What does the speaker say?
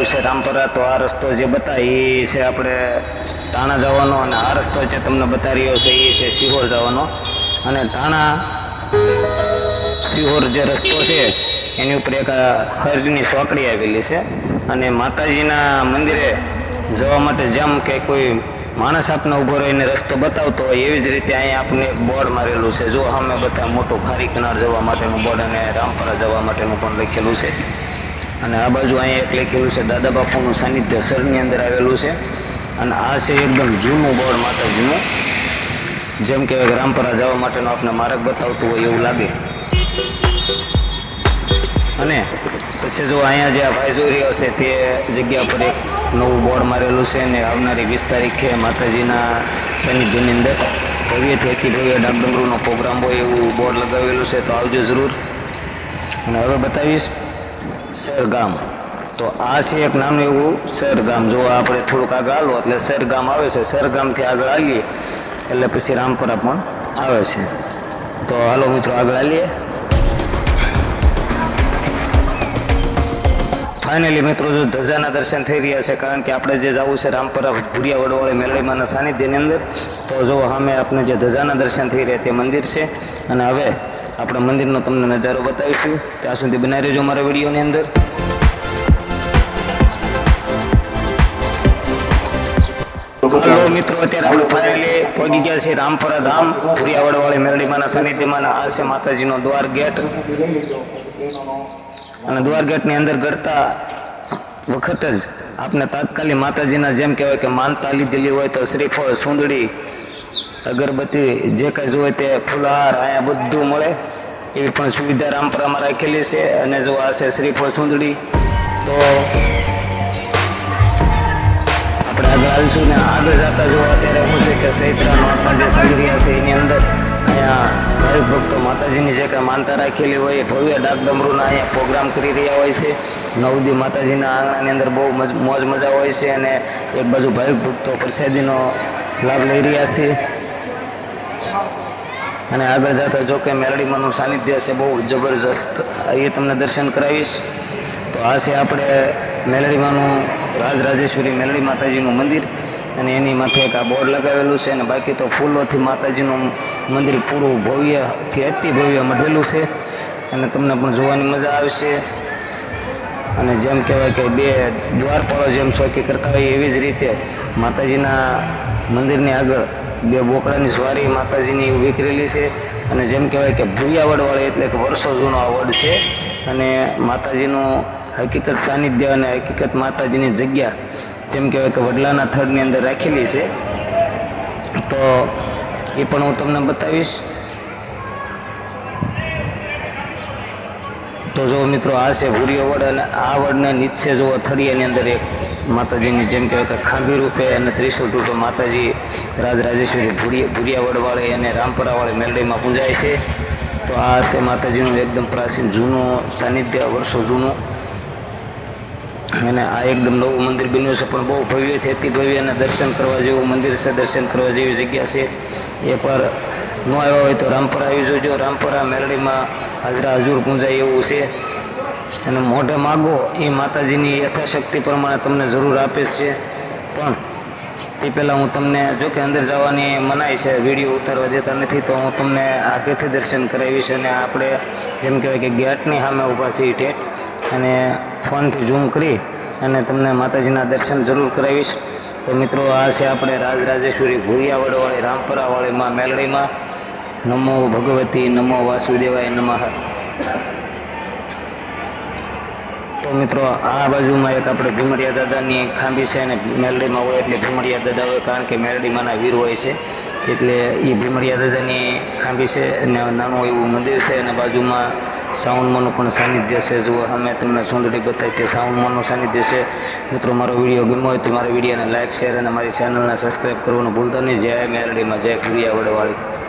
આવ્યું છે રામપરા. તો આ રસ્તો જે બતાવે એ છે આપણે ટાણા જવાનો, અને આ રસ્તો જે તમને બતાવી રહ્યો છે એ છે સિહોર જવાનો. અને ટાણા સિહોર જે રસ્તો છે એની ઉપર એક હરની ચોકડી આવેલી છે. અને માતાજીના મંદિરે જવા માટે જેમ કે કોઈ માણસ આપને ઊભો રહીને રસ્તો બતાવતો હોય એવી જ રીતે અહીંયા આપણે બોર્ડ મારેલું છે. જો અમે બધા મોટું ખારી કિનાર જવા માટેનું બોર્ડ અને રામપરા જવા માટેનું પણ લખેલું છે. અને આ બાજુ અહીંયા એક લખેલું છે દાદા બાપુનું સાનિધ્ય સરની અંદર આવેલું છે. અને આ છે એકદમ જૂનું બોર્ડ માતાજીનું, જેમ કે રામપરા જવા માટેનો આપણે માર્ગ બતાવતું હોય એવું લાગે. અને પછી જો અહીંયા જે આ ભાઈ જોઈ રહ્યો છે તે જગ્યા પર એક નવું બોર્ડ મારેલું છે. અને આવનારી 20 તારીખે માતાજીના સાનિધ્યની અંદર ભવ્યથી અતિ ભવ્ય ડાકડમરૂનો પ્રોગ્રામ હોય એવું બોર્ડ લગાવેલું છે. તો આવજો જરૂર. અને હવે બતાવીશ સરગામ. તો આ છે એક નાનું એવું સરગામ. જો આપણે થોડુંક આગળ હાલો એટલે સરગામ આવે છે. સરગામથી આગળ આવીએ એટલે પછી રામપરા પણ આવે છે. તો હાલો મિત્રો આગળ હાલીએ. ફાઇનલી મિત્રો જો ધજાના દર્શન થઈ રહ્યા છે, કારણ કે આપણે જે જવું છે રામપરા ભુરિયા વડવાળી મેલડીમાના સાનિધ્યની અંદર. તો જો સામે આપણે જે ધજાના દર્શન થઈ રહ્યા તે મંદિર છે. અને હવે આપણે મંદિરનો તમને નજારો બતાવીશું. ત્યાં સુધી બનાવી રહેજો મારા વિડીયોની અંદર. હલો મિત્રો, અત્યારે આપણે ફાઇનલી પહોંચી ગયા છીએ રામપરા ધામ ભુરિયા વડવાળી મેલડીમાના સાનિધ્યમાં. આ છે માતાજીનો દ્વાર ગેટ. અને દ્વાર ગેટની અંદર ગળતા વખત જ આપણે તાત્કાલિક માતાજીના જેમ કહેવાય કે માનતા લીધેલી હોય તો શ્રીફળ, સુંદડી, અગરબત્તી જે કંઈ જોઈએ તે ફૂલહાર અહીંયા બધું મળે એવી પણ સુવિધા રામપરામાં રાખેલી છે. અને જો આ છે શ્રીફળ, સુંદડી. તો આપણે આગળ આવીશું ને આગળ જતા જો અત્યારે શું છે કે ચૈત્રા નોરતા જે ચાલી રહ્યા છે એની અંદર અહીંયા ભાવિક ભક્તો માતાજીની જે કાંઈ માનતા રાખેલી હોય એ ભવ્ય ડાકડમરૂના અહીંયા પ્રોગ્રામ કરી રહ્યા હોય છે. 9 દી માતાજીના આંગણાની અંદર બહુ મોજ મજા હોય છે. અને એક બાજુ ભાવિક ભક્તો પ્રસાદીનો લાભ લઈ રહ્યા છે. અને આગળ જતા જો કે મેલડીમાનું સાનિધ્ય છે બહુ જબરજસ્ત, એ તમને દર્શન કરાવીશ. તો આ છે આપણે મેલડીમાનું રાજરાજેશ્વરી મેલડી માતાજીનું મંદિર. અને એની માથે એક આ બોર્ડ લગાવેલું છે. અને બાકી તો ફૂલોથી માતાજીનું મંદિર પૂરું ભવ્યથી અતિ ભવ્ય મઢેલું છે. અને તમને પણ જોવાની મજા આવશે. અને જેમ કહેવાય કે બે દ્વારપાળો જેમ શોકી કરતા હોય એવી જ રીતે માતાજીના મંદિરની આગળ બે બોકડાની સવારી માતાજીની ઊભી કરેલી છે. અને જેમ કહેવાય કે ભુરિયા વડવાળી એટલે કે વર્ષો જૂનો આ વડ છે. અને માતાજીનું હકીકત સાનિધ્ય અને હકીકત માતાજીની જગ્યા જેમ કહેવાય કે વડલાના થડની અંદર રાખેલી છે. તો એ પણ હું તમને બતાવીશ. તો જો મિત્રો આ છે ભુરિયો વડ. અને આ વડને નીચે જો થળિયાની અંદર એક માતાજીની જેમ કહેવાય કે ખાંભી રૂપે અને ત્રિશુળ રૂપે માતાજી રાજરાજેશ્વરી ભુરિયા વડવાળી અને રામપરાવાળી મેલડીમાં પૂજાય છે. તો આ છે માતાજીનું એકદમ પ્રાચીન જૂનું સાનિધ્ય, વર્ષો જૂનું. અને આ એકદમ નવું મંદિર બન્યું છે, પણ બહુ ભવ્યથી અતિ ભવ્ય અને દર્શન કરવા જેવું મંદિર છે, દર્શન કરવા જેવી જગ્યા છે. એકવાર ન આવ્યા હોય તો રામપરા આવી જોજો. રામપરા મેલડીમાં હાજરા હજુર પૂંજાય એવું છે. અને મોઢે માગો એ માતાજીની યથાશક્તિ પ્રમાણે તમને જરૂર આપે છે. પણ તે પહેલાં હું તમને જો કે અંદર જવાની મનાઈ છે, વિડીયો ઉતારવા દેતા નથી, તો હું તમને આગેથી દર્શન કરાવીશ. અને આપણે જેમ કહેવાય કે ગેટની સામે ઊભા છીએ ઠેઠ, અને ફોનથી ઝૂમ કરી અને તમને માતાજીના દર્શન જરૂર કરાવીશ. તો મિત્રો આ છે આપણે રાજરાજેશ્વરી ભુરિયા વડવાળી રામપરાવાળીમાં મેલડીમાં. નમો ભગવતી, નમો વાસુદેવાય નમઃ. તો મિત્રો આ બાજુમાં એક આપણે ભીમરિયા દાદાની ખાંભી છે. અને મેલડીમાં હોય એટલે ભીમરિયા દાદા હોય, કારણ કે મેલડીમાંના વીર હોય છે એટલે એ ભીમરિયા દાદાની ખાંભી છે. અને નાનું એવું મંદિર છે. અને બાજુમાં સાવનમાનું પણ સાનિધ્ય છે. જુઓ અમે તમને સુંદરી બતાવી તે સાવનમાનું સાનિધ્ય છે. મિત્રો મારો વિડીયો ગમ્યો હોય તો મારા વિડીયોને લાઇક, શેર અને મારી ચેનલને સબસ્ક્રાઈબ કરવાનું ભૂલતા નહીં. જય મેલડીમાં, જય ભુરિયા વડવાળી.